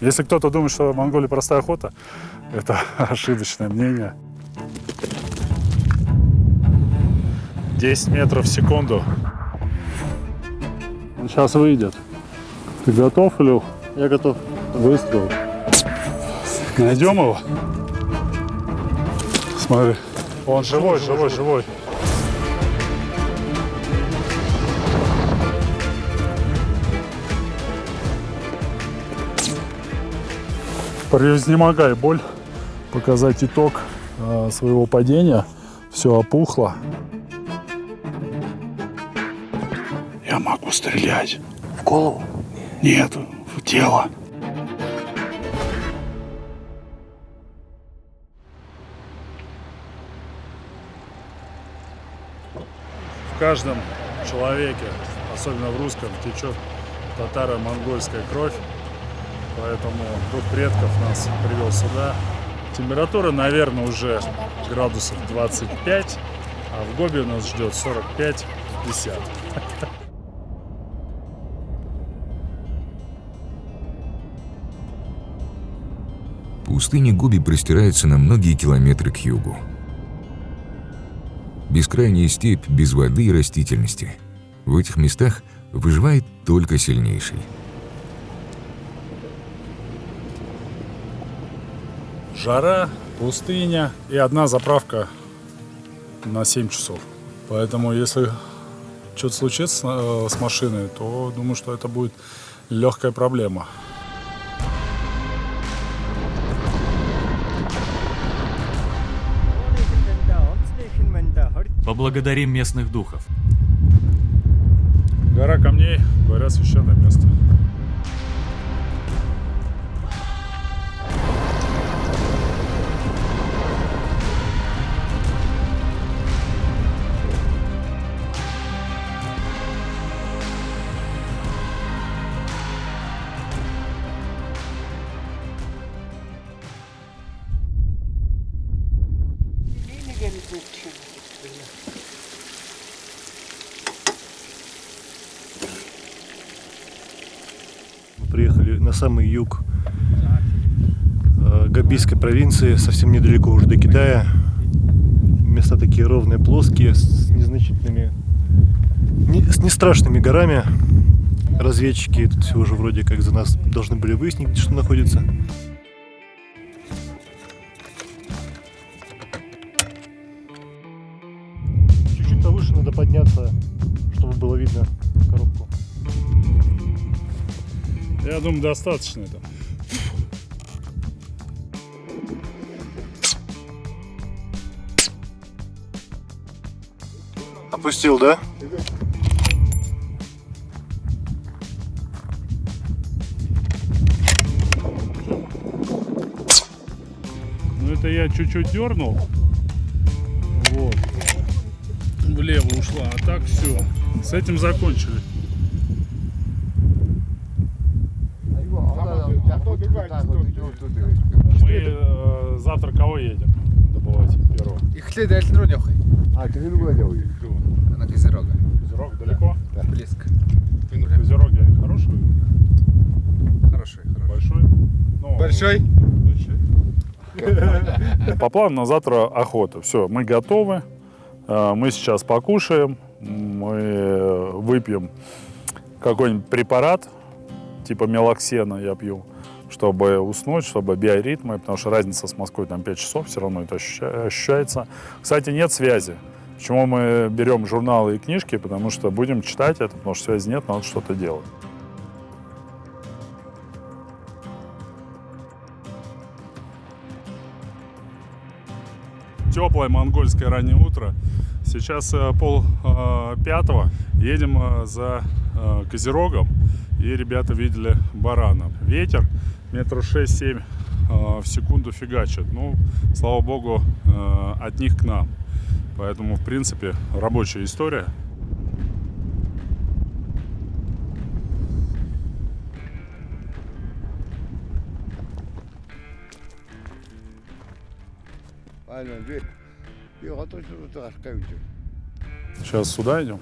Если кто-то думает, что в Монголии простая охота, это ошибочное мнение. 10 метров в секунду. Он сейчас выйдет. Ты готов, Илюх? Я готов. Выстрел. Найдем его? Смотри. Он живой. Превознемогай боль. Показать итог своего падения. Все опухло. Я могу стрелять. В голову? Нет, в тело. В каждом человеке, особенно в русском, течет татаро-монгольская кровь. Поэтому дух предков нас привел сюда. Температура, наверное, уже градусов 25, а в Гоби нас ждет 45-50. Пустыня Гоби простирается на многие километры к югу. Бескрайняя степь без воды и растительности. В этих местах выживает только сильнейший. Жара, пустыня и одна заправка на 7 часов. Поэтому если что-то случится с машиной, то думаю, что это будет легкая проблема. Поблагодарим местных духов. Гора камней, говорят, священное место. Приехали на самый юг Гобийской провинции, совсем недалеко уже до Китая. Места такие ровные, плоские, с незначительными, с нестрашными горами. Разведчики тут все уже вроде как за нас должны были выяснить, где что находится. Чуть-чуть повыше надо подняться, чтобы было видно коробку. Я думаю, достаточно этого. Опустил, да? Ну это я чуть-чуть дернул. Вот. Влево ушла, а так все. С этим закончили. Мы завтра кого едем добывать первого? Ихле дальше Рунёхой. А, ты не говорил. На Козерога. Козерог далеко? Близко. Козероги они хорошие? Хороший. Большой? Ну, Большой? По плану на завтра охота. Все, мы готовы. Мы сейчас покушаем. Мы выпьем какой-нибудь препарат, типа мелоксена я пью, чтобы уснуть, чтобы биоритмы, потому что разница с Москвой там 5 часов, все равно это ощущается. Кстати, нет связи. Почему мы берем журналы и книжки? Потому что будем читать это, потому что связи нет, надо что-то делать. Теплое монгольское раннее утро. Сейчас 4:30. Едем за Козерогом. И ребята видели барана. Ветер метров 6-7 в секунду фигачит. Ну, слава богу, от них к нам. Поэтому, в принципе, рабочая история. Сейчас сюда идем.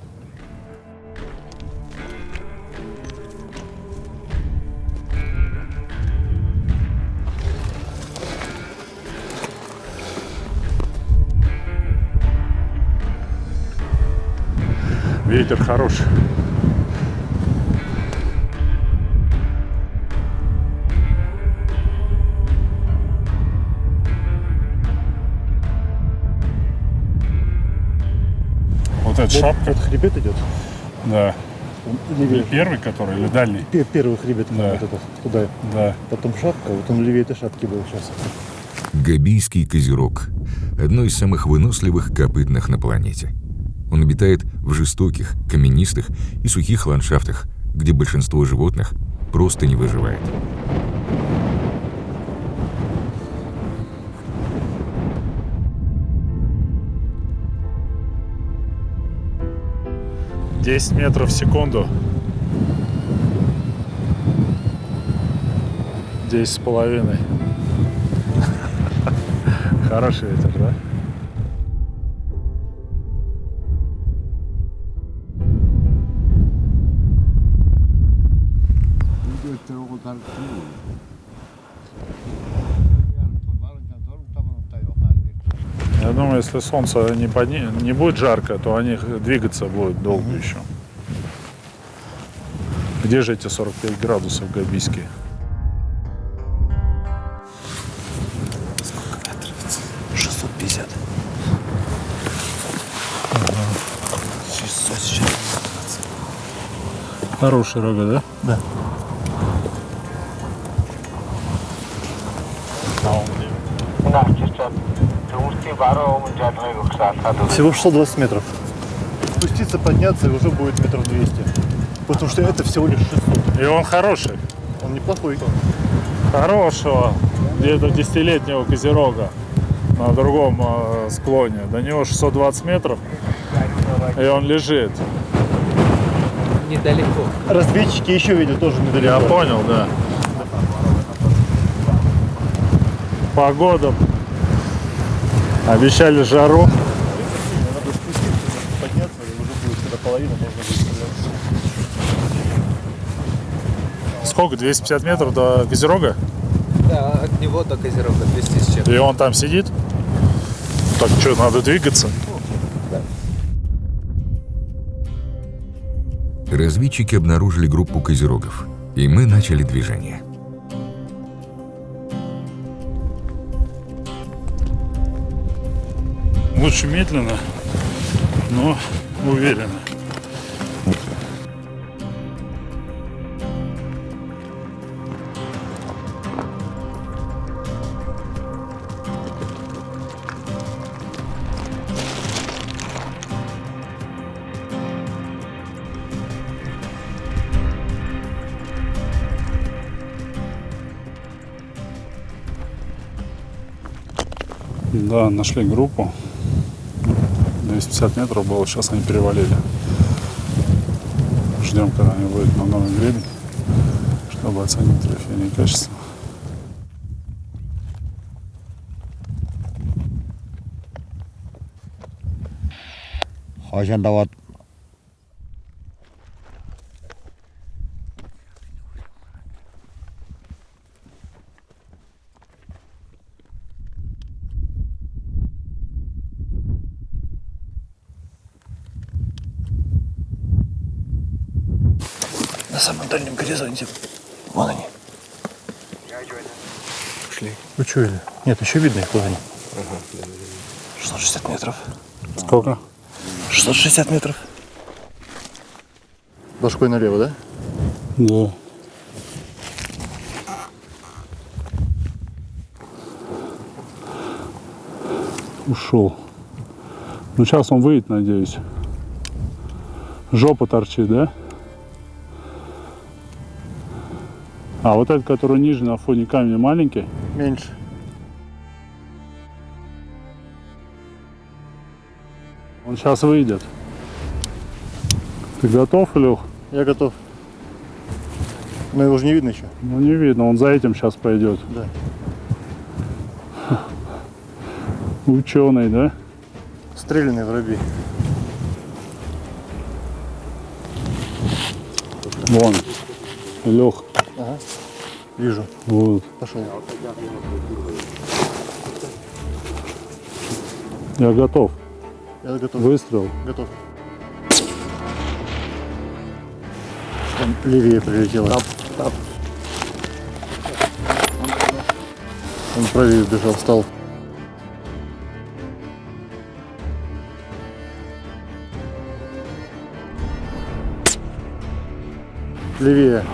ветер хороший. Вот эта шапка, Вот хребет идет. да. Левее. Первый, который, или дальний? Первый хребет, Да. вот этот, туда. Да. Потом шапка, вот он левее этой шапки был сейчас. Гобийский козерог – одно из самых выносливых копытных на планете. Он обитает в жестоких, каменистых и сухих ландшафтах, где большинство животных просто не выживает. «10 метров в секунду». 10,5. Хороший ветер, да? Я думаю, если солнце не будет жарко, то они двигаться будут долго еще. Где же эти 45 градусов гобийские? Сколько метров? 650. 600 сейчас. Хороший рога, да? Да. Всего 620 метров. Спуститься, подняться, и уже будет метров 200. Потому что это всего лишь 600. И он хороший. Он неплохой. Хорошего, где-то 10-летнего козерога на другом склоне. До него 620 метров, и он лежит. Недалеко. Разведчики еще видят тоже недалеко. Я понял, да. Погода. Обещали жару. Надо спуститься, подняться, и уже будет когда половина, можно будет стрелять. Сколько? 250 метров до козерога? Да, от него до Козерога 200 с чем. И он там сидит? Так что, надо двигаться? Разведчики обнаружили группу козерогов, и мы начали движение. Лучше медленно, но уверенно. Да, нашли группу. 250 метров было, сейчас они перевалили. Ждем, когда они выйдут на новый гребень, чтобы оценить трофейные качества. Hoşandavad На самом дальнем горизонте. Вон они. Ушли. Учуяли. Нет, еще видно их, вот они. 660 метров. Сколько? 660 метров. Башкой налево, да? Да. Ушел. Ну сейчас он выйдет, надеюсь. Жопа торчит, да? А вот этот, который ниже на фоне камня, маленький? Меньше. Он сейчас выйдет. Ты готов, Илюх? Я готов. Но его же не видно еще. Ну не видно, он за этим сейчас пойдет. Да. Ученый, да? Стрелянный воробей. Вон. Илюх. Ага. Вижу. Вот. Пошел. Я готов. Я готов. Выстрел. Готов. Там левее прилетело. Он правее бежал, встал. Левее.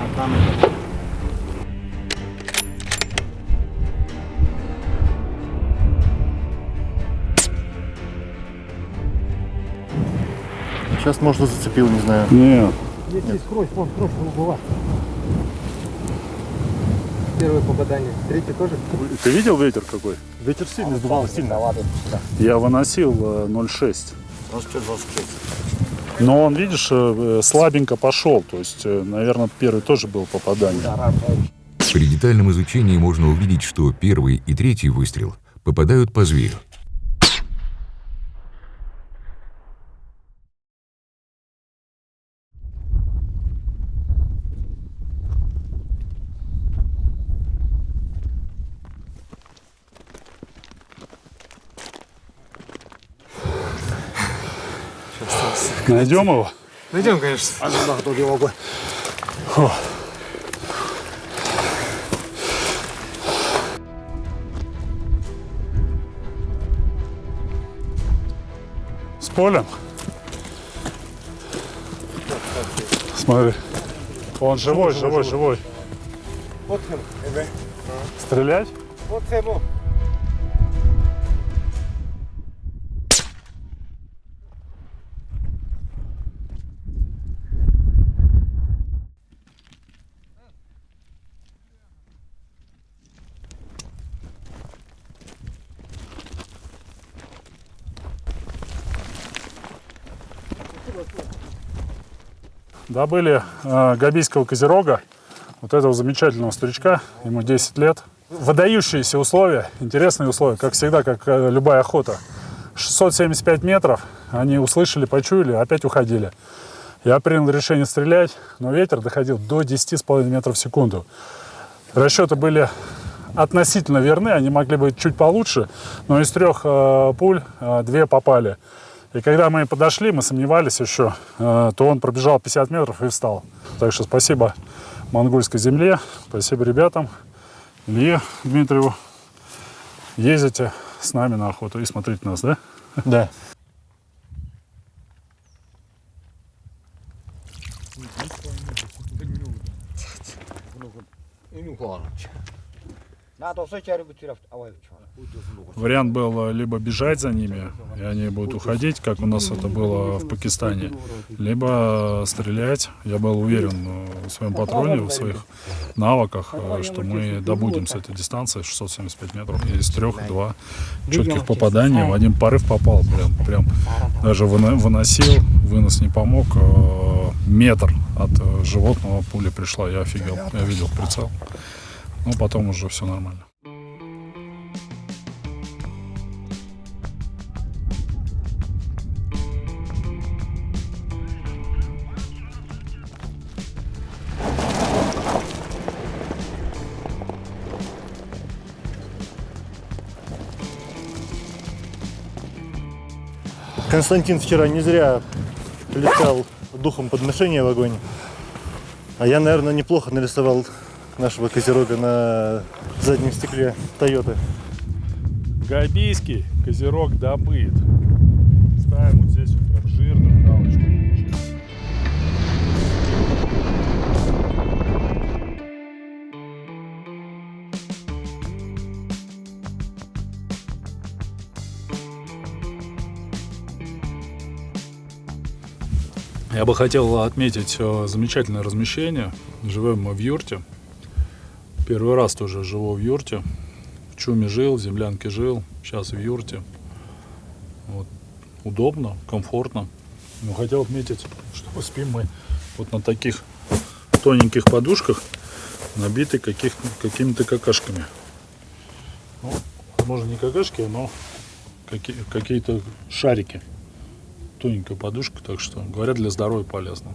Сейчас, может, зацепил, не знаю. Нет. Здесь кровь, вон, кровь была. Первое попадание. Третье тоже? Ты видел ветер какой? Ветер сильный, сдувал, сильно. Я выносил 0,6. Но он, видишь, слабенько пошел. То есть, наверное, первый тоже был попадание. При детальном изучении можно увидеть, что первый и третий выстрел попадают по зверю. Найдем его? Найдем, конечно. С полем? Смотри. Он живой, живой, живой. Стрелять? Добыли габийского козерога, вот этого замечательного старичка, ему 10 лет. Выдающиеся условия, интересные условия, как всегда, как любая охота. 675 метров, они услышали, почуяли, опять уходили. Я принял решение стрелять, но ветер доходил до 10,5 метров в секунду. Расчеты были относительно верны, они могли быть чуть получше, но из 3 пуль 2 попали. И когда мы подошли, мы сомневались еще, то он пробежал 50 метров и встал. Так что спасибо монгольской земле, спасибо ребятам, Илье Дмитриеву. Ездите с нами на охоту и смотрите нас, да? Да. Вариант был либо бежать за ними, и они будут уходить, как у нас это было в Пакистане, либо стрелять. Я был уверен в своем патроне, в своих навыках, что мы добудем с этой дистанции 675 метров. И из 3-2 четких попадания в один порыв попал. Прям даже выносил, вынос не помог. Метр от животного пуля пришла, я офигел, я видел прицел. Но потом уже все нормально. Константин вчера не зря летал духом подношения в огонь. А я, наверное, неплохо нарисовал нашего козерога на заднем стекле Тойоты. Габийский козерог добыт. Ставим вот здесь вот прям жирную галочку. Я бы хотел отметить замечательное размещение. Живем мы в юрте. Первый раз тоже живу в юрте. В чуме жил, в землянке жил, сейчас в юрте. Вот. Удобно, комфортно. Но хотел отметить, что спим мы вот на таких тоненьких подушках, набиты какими-то какашками. Ну, возможно, не какашки, но какие-то шарики. Тоненькая подушка, так что, говорят, для здоровья полезно.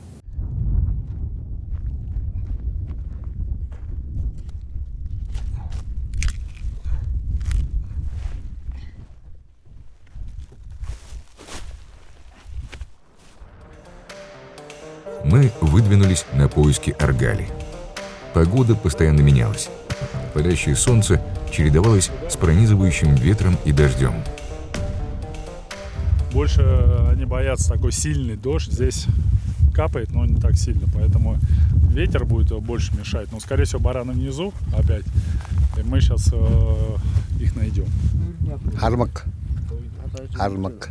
Мы в выдвинулись на поиски аргали. Погода постоянно менялась. Палящее солнце чередовалось с пронизывающим ветром и дождем. Больше они боятся такой сильный дождь. Здесь капает, но не так сильно, поэтому ветер будет больше мешать. Но, скорее всего, бараны внизу опять. И мы сейчас их найдем. Армак. Армак.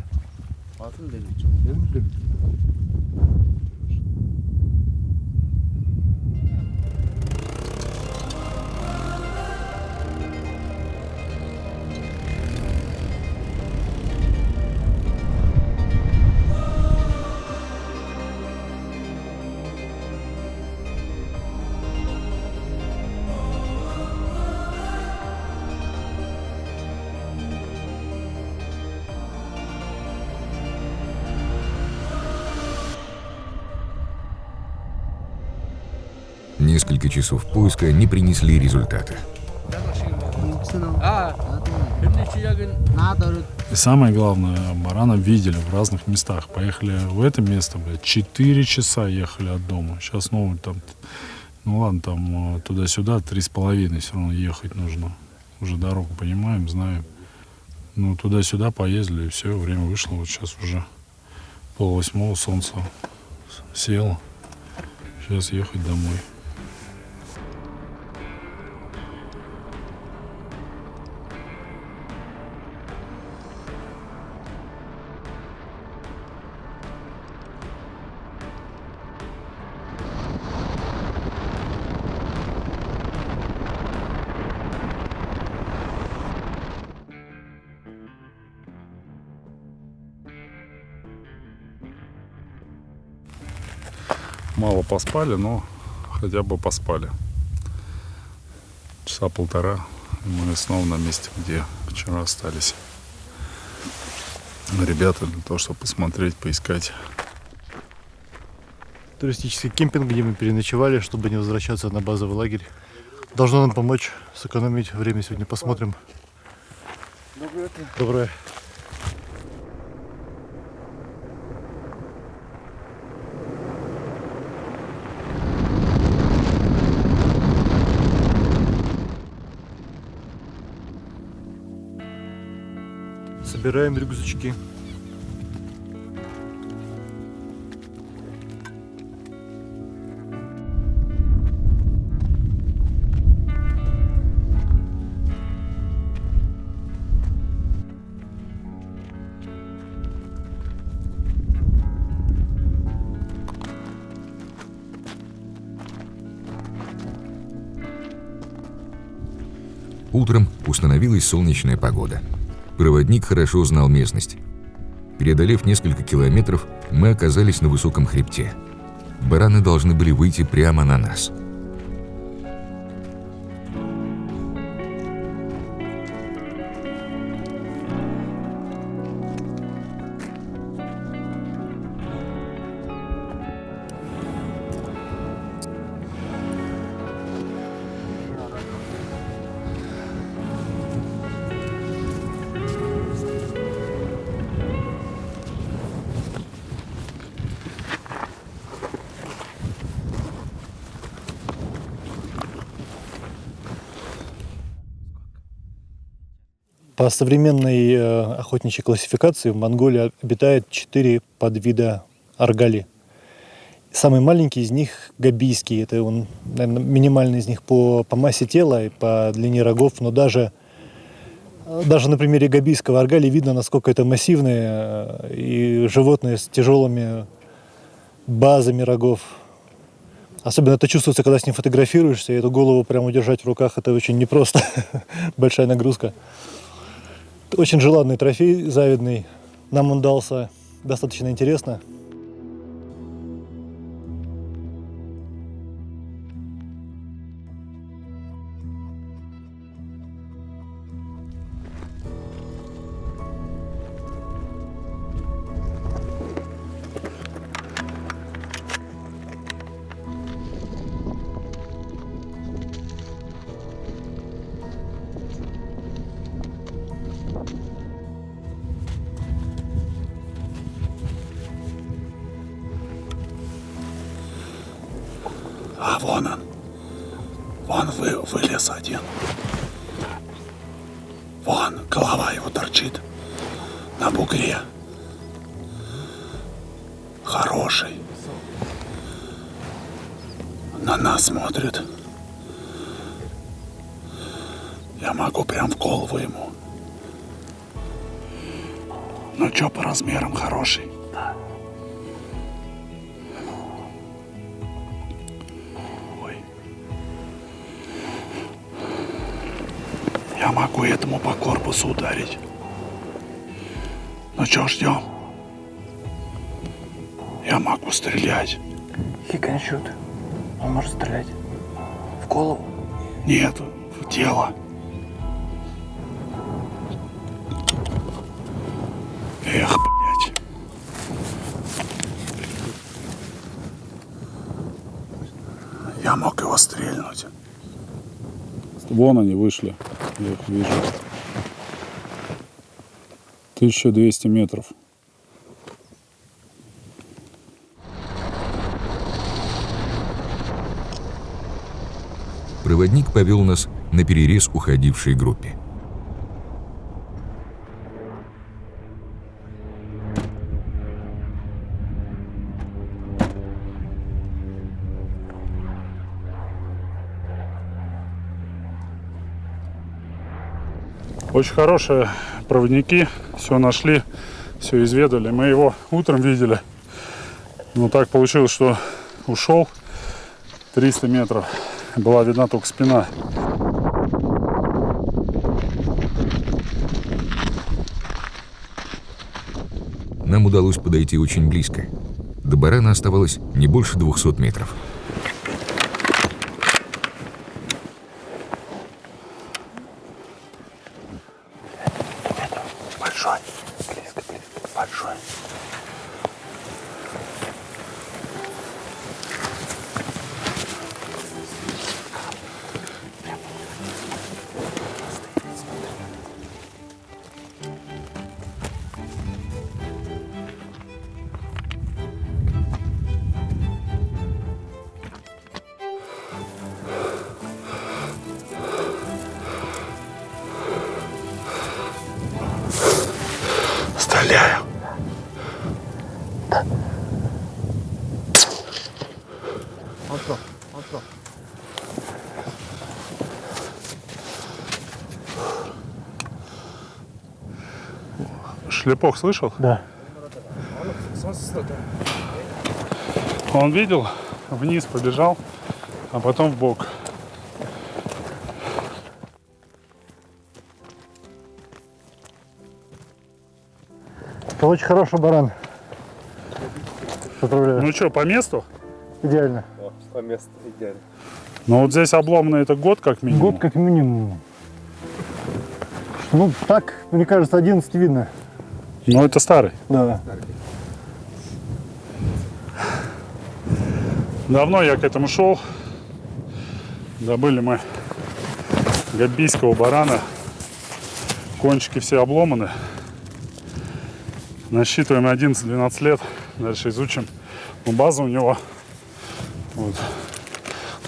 Несколько часов поиска не принесли результата. И самое главное, барана видели в разных местах. Поехали в это место, 4 часа ехали от дома. Сейчас снова там, ну ладно, там туда-сюда 3,5 все равно ехать нужно. Уже дорогу понимаем, знаем. Ну, туда-сюда поездили, и все, время вышло. Вот сейчас уже 7:30, солнце село. Сейчас ехать домой. Мало поспали, но хотя бы поспали. Часа полтора, и мы снова на месте, где вчера остались ребята, для того, чтобы посмотреть, поискать. Туристический кемпинг, где мы переночевали, чтобы не возвращаться на базовый лагерь. Должно нам помочь сэкономить время сегодня. Посмотрим. Доброе. Собираем рюкзачки. Утром установилась солнечная погода. Проводник хорошо знал местность. Преодолев несколько километров, мы оказались на высоком хребте. Бараны должны были выйти прямо на нас. По современной охотничьей классификации в Монголии обитает 4 подвида аргали. Самый маленький из них – габийский. Это он, наверное, минимальный из них по массе тела и по длине рогов. Но даже на примере габийского аргали видно, насколько это массивные и животные с тяжелыми базами рогов. Особенно это чувствуется, когда с ним фотографируешься, и эту голову прямо удержать в руках – это очень непросто. Большая нагрузка. Очень желанный трофей, завидный. Нам он дался достаточно интересно. Вон вылез один. Вон, голова его торчит на бугре. Хороший. На нас смотрит. Я могу прям в голову ему. Ну чё, по размерам хороший? Ой. Я могу этому по корпусу ударить. Ну чё, ждем? Я могу стрелять. He can shoot. Он может стрелять. В голову? Нет, в тело. Эх, блядь. Я мог его стрельнуть. Вон они вышли. Я их вижу. 1200 метров. Проводник повел нас на перерез уходившей группе. Очень хорошие проводники, все нашли, все изведали. Мы его утром видели, но так получилось, что ушел 300 метров, была видна только спина. Нам удалось подойти очень близко. До барана оставалось не больше 200 метров. Большой, близко, большой. Стреляю. Шлепок слышал? Да. Он видел, вниз побежал, а потом в бок. Это очень хороший баран. Поздравляю. Ну что, по месту? Идеально. По месту идеально. Ну вот здесь обломанный это год как минимум. Год как минимум. Ну, так, мне кажется, 11 видно. Ну это старый. Да. Давно я к этому шел. Добыли мы габийского барана. Кончики все обломаны. Насчитываем 11-12 лет. Дальше изучим. Но база у него вот,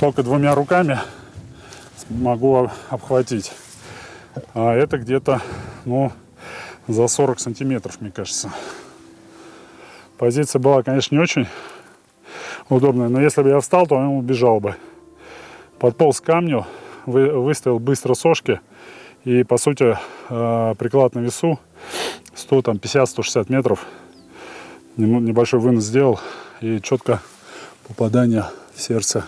только двумя руками могу обхватить. А это где-то, ну, за 40 сантиметров, мне кажется. Позиция была, конечно, не очень удобная, но если бы я встал, то он убежал бы. Подполз к камню, выставил быстро сошки и, по сути, приклад на весу 150-160 метров. Небольшой вынос сделал и четко попадание в сердце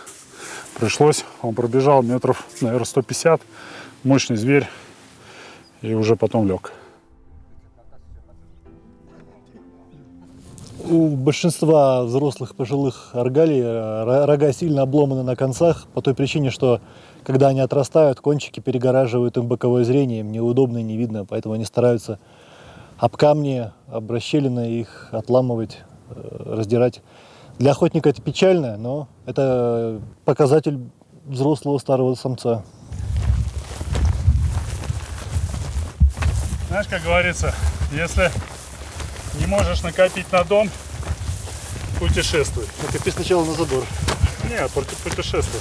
пришлось. Он пробежал метров, наверное, 150. Мощный зверь. И уже потом лег. У большинства взрослых пожилых аргалий рога сильно обломаны на концах по той причине, что когда они отрастают, кончики перегораживают им боковое зрение, им неудобно и не видно, поэтому они стараются об камни, об расщелины их отламывать, раздирать. Для охотника это печально, но это показатель взрослого старого самца. Знаешь, как говорится, если не можешь накопить на дом, путешествуй. Накопи сначала на забор. Нет, путешествуй.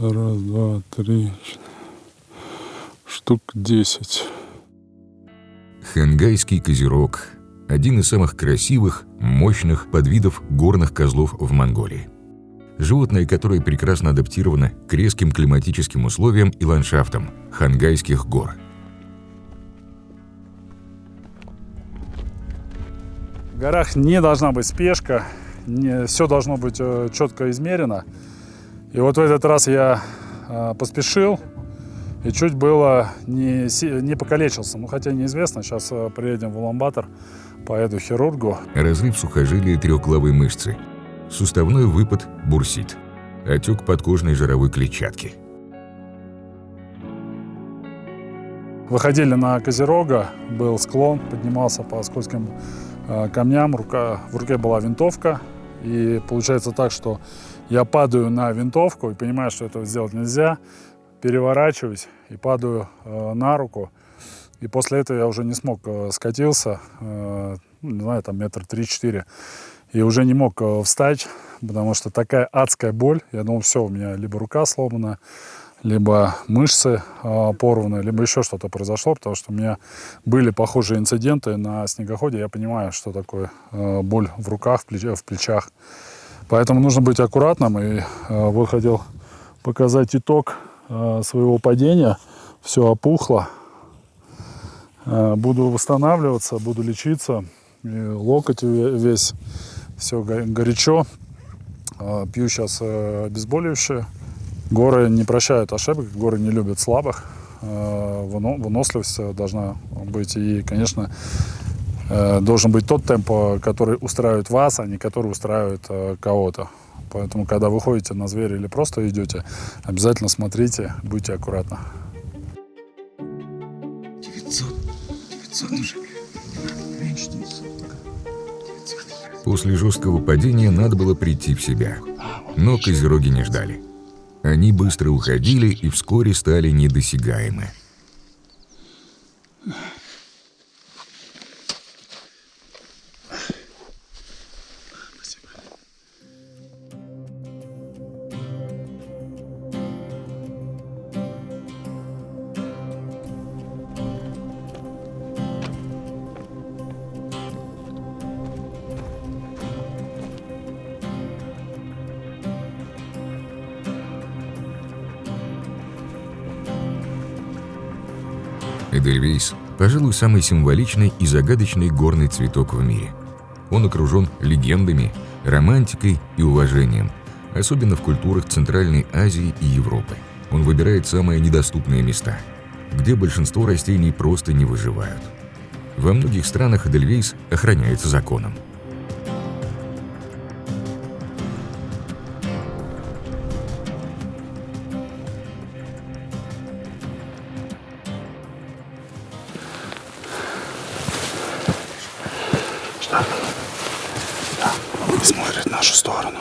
Раз, два, три, штук 10. Хангайский козерог – один из самых красивых, мощных подвидов горных козлов в Монголии. Животное, которое прекрасно адаптировано к резким климатическим условиям и ландшафтам Хангайских гор. В горах не должна быть спешка, все должно быть четко измерено. И вот в этот раз я поспешил и чуть было не покалечился. Ну, хотя неизвестно, сейчас приедем в Улан-Батор, поеду к хирургу. Разрыв сухожилия трехглавой мышцы, суставной выпад бурсит, отек подкожной жировой клетчатки. Выходили на Козерога, был склон, поднимался по скользким камням, в руке была винтовка. И получается так, что я падаю на винтовку и понимаю, что этого сделать нельзя. Переворачиваюсь и падаю на руку. И после этого я уже не смог, скатился, не знаю, там метр 3-4. И уже не мог встать, потому что такая адская боль. Я думал, все, у меня либо рука сломана, либо мышцы порваны, либо еще что-то произошло, потому что у меня были похожие инциденты на снегоходе. Я понимаю, что такое боль в руках, в плечах. Поэтому нужно быть аккуратным. И вот хотел показать итог своего падения. Все опухло. Буду восстанавливаться, буду лечиться. И локоть весь, все горячо. Пью сейчас обезболивающее. Горы не прощают ошибок, горы не любят слабых. Выносливость должна быть. И, конечно, должен быть тот темп, который устраивает вас, а не который устраивает кого-то. Поэтому, когда вы ходите на зверя или просто идете, обязательно смотрите, будьте аккуратны. 900 уже. Меньше 900. После жесткого падения надо было прийти в себя. Но козероги не ждали. Они быстро уходили и вскоре стали недосягаемы. Эдельвейс – пожалуй, самый символичный и загадочный горный цветок в мире. Он окружен легендами, романтикой и уважением, особенно в культурах Центральной Азии и Европы. Он выбирает самые недоступные места, где большинство растений просто не выживают. Во многих странах Эдельвейс охраняется законом. Смотрит в нашу сторону.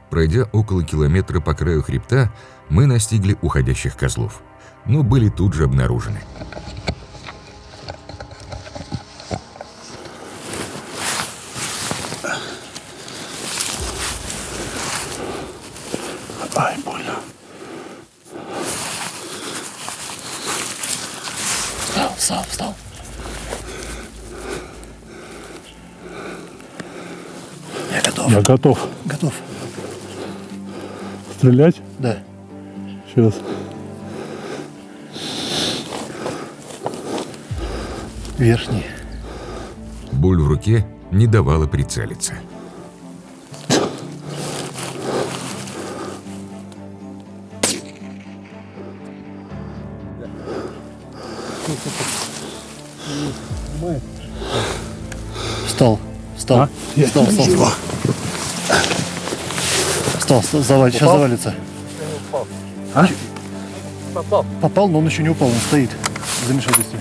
Пройдя около километра по краю хребта, мы настигли уходящих козлов, но были тут же обнаружены. Ай, больно. Встал. Я готов. Я готов. Готов. Стрелять? Да. Сейчас. Верхний. Боль в руке не давала прицелиться. Встал. А? Встал, сейчас завалится. А? Попал, но он еще не упал, он стоит в замешательстве.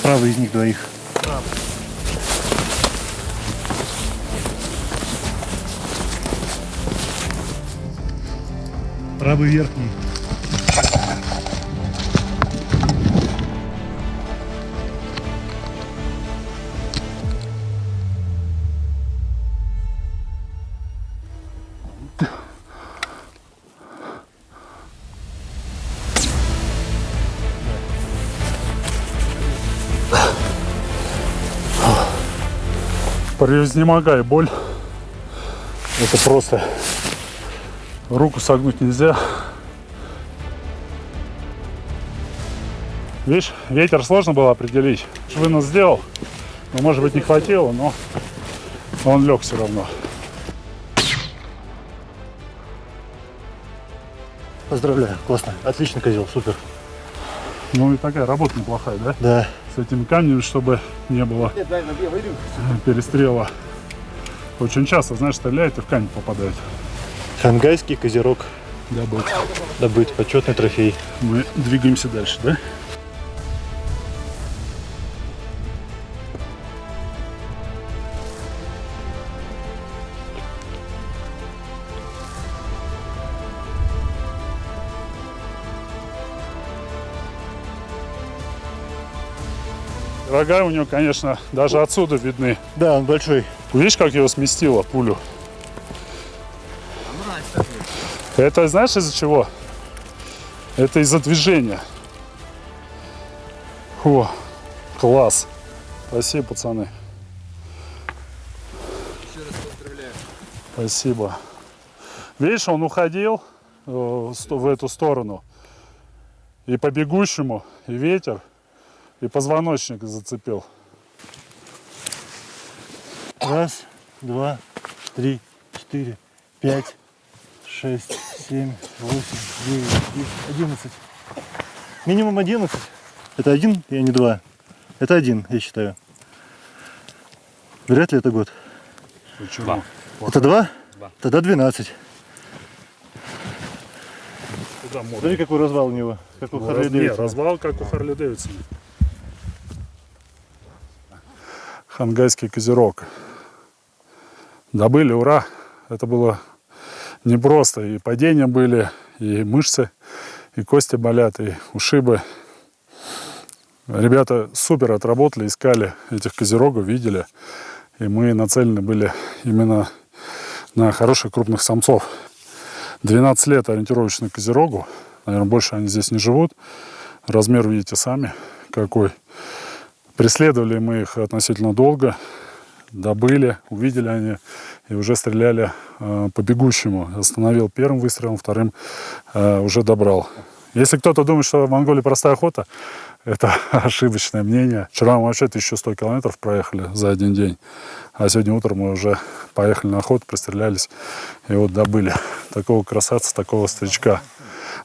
Правый из них двоих. Правый верхний. Превознемогай боль. Это просто руку согнуть нельзя. Видишь, ветер сложно было определить. Вынос сделал, но, может быть, не хватило, но он лег все равно. Поздравляю, классно. Отличный козел, супер. Ну и такая работа неплохая, да? Да. С этими камнями, чтобы не было перестрела. Очень часто, знаешь, стреляют и в камень попадают. Хангайский козерог Добыть. добыт. Почетный трофей. Мы двигаемся дальше, да? Рога у него, конечно, даже отсюда видны. Да, он большой. Видишь, как его сместило, пулю? Это знаешь из-за чего? Это из-за движения. О, класс. Спасибо, пацаны. Еще раз поздравляю. Спасибо. Видишь, он уходил в эту сторону. И по бегущему, и ветер, и позвоночник зацепил. Раз, два, три, 4, 5, 6, 7, 8, 9, 10, 11. Минимум 11. Это 1, и не 2. Это 1, я считаю. Вряд ли это год. Почему? Это 2? Тогда 12. Куда можно? Смотри, какой развал у него. Как у Харли Нет, Дэвидсона. развал, как у Харли Дэвидсона. Хангайский козерог. Добыли, ура! Это было непросто. И падения были, и мышцы, и кости болят, и ушибы. Ребята супер отработали, искали этих козерогов, видели. И мы нацелены были именно на хороших крупных самцов. 12 лет ориентировочно козерогу. Наверное, больше они здесь не живут. Размер видите сами какой. Преследовали мы их относительно долго. Добыли, увидели они и уже стреляли по бегущему. Остановил первым выстрелом, вторым уже добрал. Если кто-то думает, что в Монголии простая охота, это ошибочное мнение. Вчера мы вообще 1100 километров проехали за один день. А сегодня утром мы уже поехали на охоту, пристрелялись и вот добыли такого красавца, такого старичка.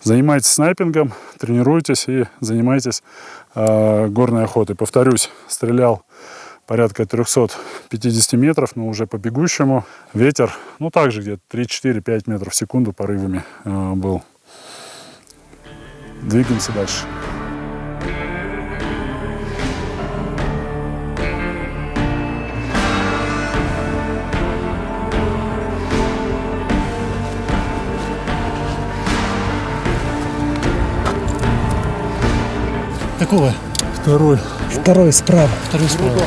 Занимайтесь снайпингом, тренируйтесь и занимайтесь горной охотой. Повторюсь, стрелял порядка 350 метров, но уже по бегущему. Ветер, ну также где-то 3-4-5 метров в секунду порывами был. Двигаемся дальше. Какого? Второй. Второй справа. Второй справа.